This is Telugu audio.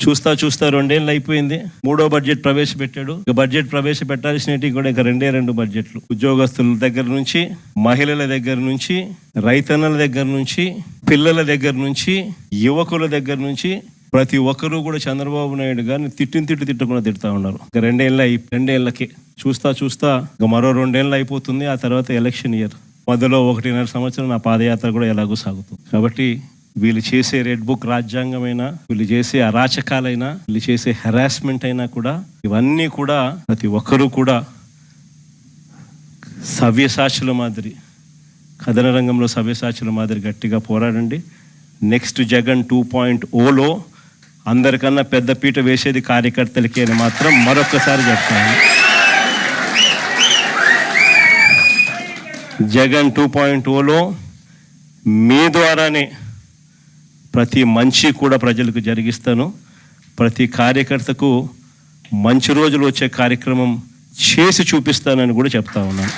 చూస్తా 2 ఏళ్ళు అయిపోయింది. 3వ బడ్జెట్ ప్రవేశపెట్టాడు. ఇక బడ్జెట్ ప్రవేశపెట్టాల్సినవి కూడా ఇక 2 బడ్జెట్లు. ఉద్యోగస్తుల దగ్గర నుంచి, మహిళల దగ్గర నుంచి, రైతన్నల దగ్గర నుంచి, పిల్లల దగ్గర నుంచి, యువకుల దగ్గర నుంచి ప్రతి ఒక్కరూ కూడా చంద్రబాబు నాయుడు గారిని తిట్టకుండా తిడతా ఉన్నారు. ఇక 2 ఏళ్ళకి చూస్తా ఇక మరో 2 ఏళ్ళు అయిపోతుంది. ఆ తర్వాత ఎలక్షన్ ఇయర్, మధ్యలో 1.5 సంవత్సరం నా పాదయాత్ర కూడా ఎలాగో సాగుతుంది. కాబట్టి వీళ్ళు చేసే రెడ్ బుక్ రాజ్యాంగమైనా, వీళ్ళు చేసే అరాచకాలైనా, వీళ్ళు చేసే హెరాస్మెంట్ అయినా కూడా, ఇవన్నీ కూడా ప్రతి ఒక్కరూ కూడా సవ్యసాచుల మాదిరి, కథన రంగంలో సవ్యసాచుల మాదిరి గట్టిగా పోరాడండి. నెక్స్ట్ జగన్ 2.0లో అందరికన్నా పెద్ద పీట వేసేది కార్యకర్తలకి అని మాత్రం మరొకసారి చెప్తాను. జగన్ 2.0లో మీ ద్వారానే ప్రతి మంచి కూడా ప్రజలకు జరిగిస్తాను. ప్రతి కార్యకర్తకు మంచి రోజులు వచ్చే కార్యక్రమం చేసి చూపిస్తానని కూడా చెప్తా ఉన్నాను.